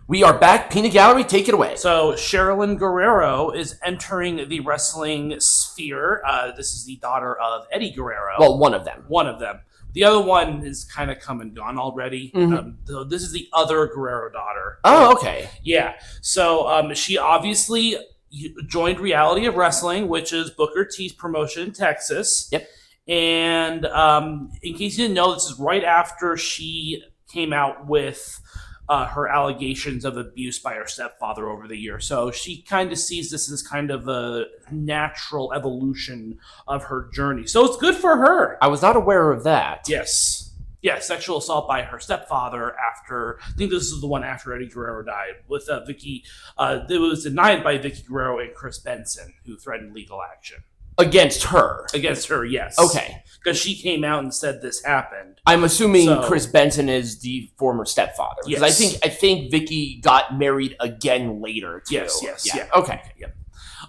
We are back. Peanut Gallery, take it away. So Sherilyn Guerrero is entering the wrestling sphere. This is the daughter of Eddie Guerrero. Well, one of them. One of them. The other one is kind of come and gone already. So this is the other Guerrero daughter. Oh, okay. Yeah. So she obviously joined Reality of Wrestling, which is Booker T's promotion in Texas. Yep. And in case you didn't know, this is right after she came out with her allegations of abuse by her stepfather over the year. So she kind of sees this as kind of a natural evolution of her journey. So it's good for her. I was not aware of that. Yes. Yeah, sexual assault by her stepfather after, I think this is the one after Eddie Guerrero died, with Vicky. It was denied by Vicky Guerrero and Chris Benson, who threatened legal action. Against her? Against her, yes. Okay. Because she came out and said this happened. I'm assuming Chris Benson is the former stepfather. Because yes. I think Vicky got married again later, too. Yes. Yeah. Okay. Yep.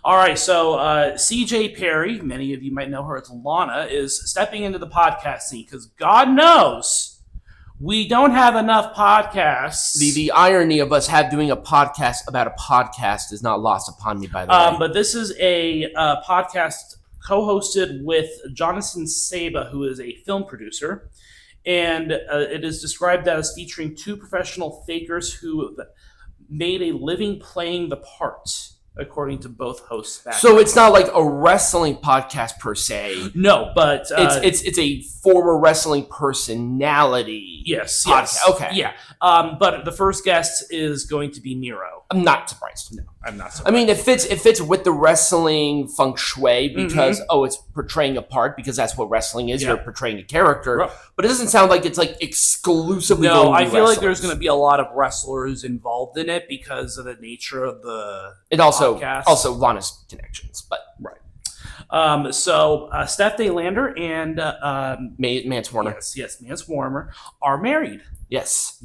All right, so CJ Perry, many of you might know her as Lana, is stepping into the podcast scene because God knows we don't have enough podcasts. The irony of us doing a podcast about a podcast is not lost upon me, by the way. But this is a podcast co-hosted with Jonathan Saba, who is a film producer, and it is described as featuring two professional fakers who made a living playing the part, according to both hosts. So it's not like a wrestling podcast per se. No, but it's a former wrestling personality. Yes. Okay. Yeah. But the first guest is going to be Miro. I'm not surprised. No, I'm not surprised. I mean, it fits with the wrestling feng shui because it's portraying a part because that's what wrestling is. Yeah. You're portraying a character, right. But it doesn't sound like it's like exclusively. No, I feel like there's going to be a lot of wrestlers involved in it because of the nature of the. It also Lana's connections, but right. So Steph DeLander and Mance Warner. Yes, Mance Warner are married. Yes.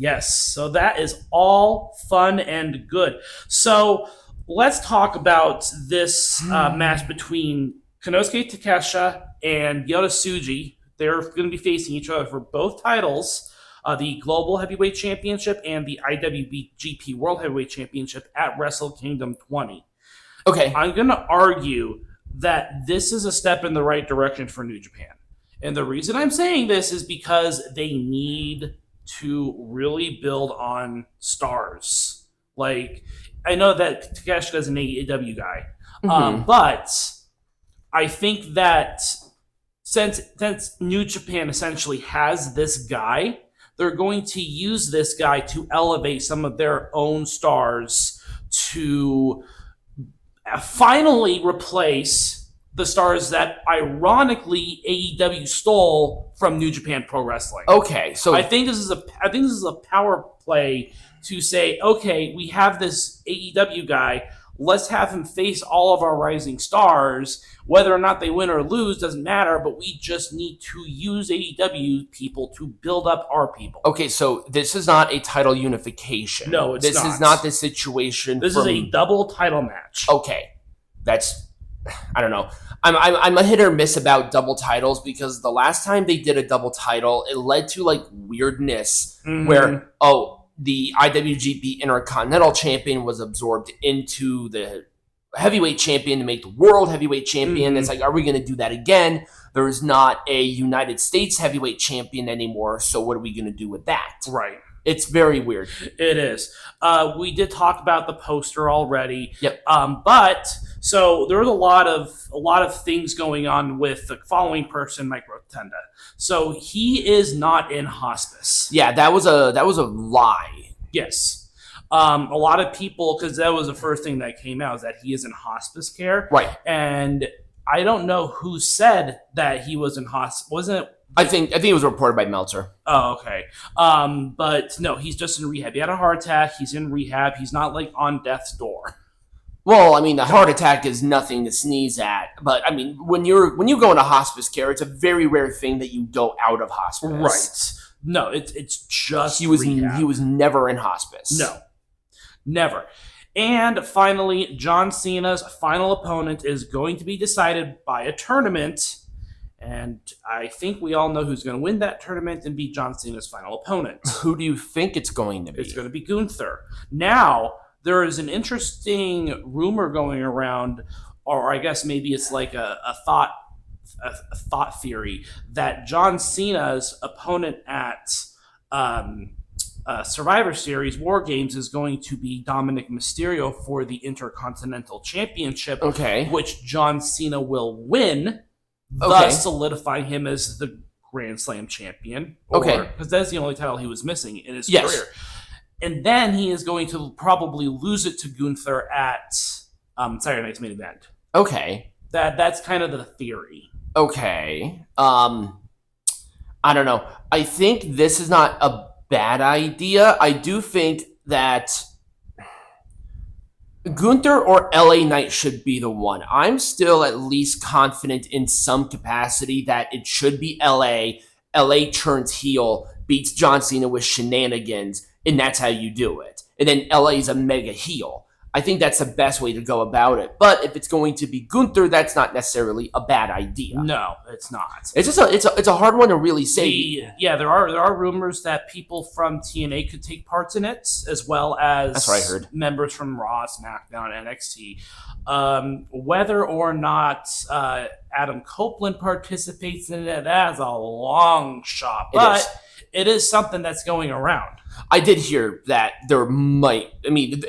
So that is all fun and good. So let's talk about this match between Konosuke Takeshita and Yota Tsuji. They're going to be facing each other for both titles, the Global Heavyweight Championship and the IWGP World Heavyweight Championship at Wrestle Kingdom 20. Okay. I'm going to argue that this is a step in the right direction for New Japan. And the reason I'm saying this is because they need to really build on stars. Like, I know that Takeshita is an AEW guy, but I think that since New Japan essentially has this guy, they're going to use this guy to elevate some of their own stars to finally replace the stars that ironically AEW stole from New Japan Pro Wrestling. Okay, so I think this is a power play to say, okay, we have this AEW guy, let's have him face all of our rising stars. Whether or not they win or lose doesn't matter, but we just need to use AEW people to build up our people. Okay, so this is not a title unification. No, it's not. This is not the situation. This is a double title match. Okay, I don't know. I'm a hit or miss about double titles because the last time they did a double title, it led to like weirdness where the IWGP Intercontinental Champion was absorbed into the heavyweight champion to make the world heavyweight champion. It's like, are we going to do that again? There is not a United States heavyweight champion anymore. So what are we going to do with that? Right. It's very weird. It is. We did talk about the poster already. Yep. But so there was a lot of things going on with the following person, Mike Rotunda. So he is not in hospice. Yeah, that was a lie. Yes. A lot of people, because that was the first thing that came out, is that he is in hospice care. Right. And I don't know who said that he was in hospice. Wasn't it? I think it was reported by Meltzer. Oh, okay. But no, he's just in rehab. He had a heart attack. He's in rehab. He's not like on death's door. Well, I mean, the heart attack is nothing to sneeze at. But I mean, when you go into hospice care, it's a very rare thing that you go out of hospice. Right. No, it's just he was rehab. He was never in hospice. No, never. And finally, John Cena's final opponent is going to be decided by a tournament. And I think we all know who's going to win that tournament and beat John Cena's final opponent. Who do you think it's going to be? It's going to be Gunther. Now, there is an interesting rumor going around, or I guess maybe it's like a thought theory, that John Cena's opponent at Survivor Series War Games is going to be Dominic Mysterio for the Intercontinental Championship, which John Cena will win, thus solidifying him as the Grand Slam champion. Because that's the only title he was missing in his career. And then he is going to probably lose it to Gunther at Saturday Night's Main Event. That's kind of the theory. I don't know. I think this is not a bad idea. I do think that Gunther or LA Knight should be the one. I'm still at least confident in some capacity that it should be LA. LA turns heel, beats John Cena with shenanigans, and that's how you do it. And then LA is a mega heel. I think that's the best way to go about it. But if it's going to be Gunther, that's not necessarily a bad idea. No, it's not. It's just it's a hard one to really say. There are rumors that people from TNA could take parts in it, as well as that's what I heard. Members from Raw, SmackDown, NXT. Whether or not Adam Copeland participates in it, that's a long shot. But it is something that's going around. I did hear that there might. I mean.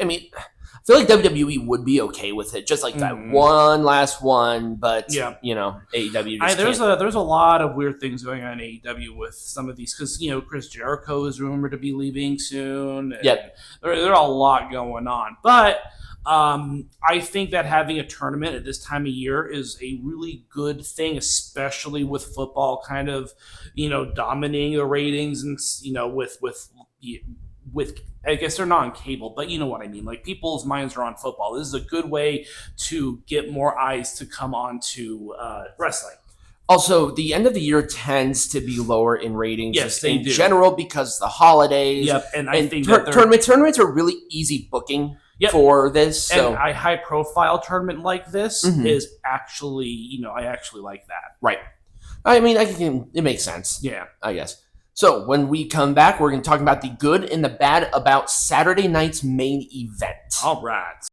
I feel like WWE would be okay with it, just like that one last one, but AEW just there's a lot of weird things going on in AEW with some of these, because Chris Jericho is rumored to be leaving soon. There's a lot going on, but I think that having a tournament at this time of year is a really good thing, especially with football kind of dominating the ratings, and with I guess they're not on cable, but you know what I mean. Like, people's minds are on football. This is a good way to get more eyes to come on to wrestling. Also, the end of the year tends to be lower in ratings in do. general because the holidays. And I think tournaments are really easy booking for this. So. And a high-profile tournament like this is actually, I actually like that. Right. I mean, it makes sense. Yeah. I guess. So when we come back, we're going to talk about the good and the bad about Saturday night's main event. All right.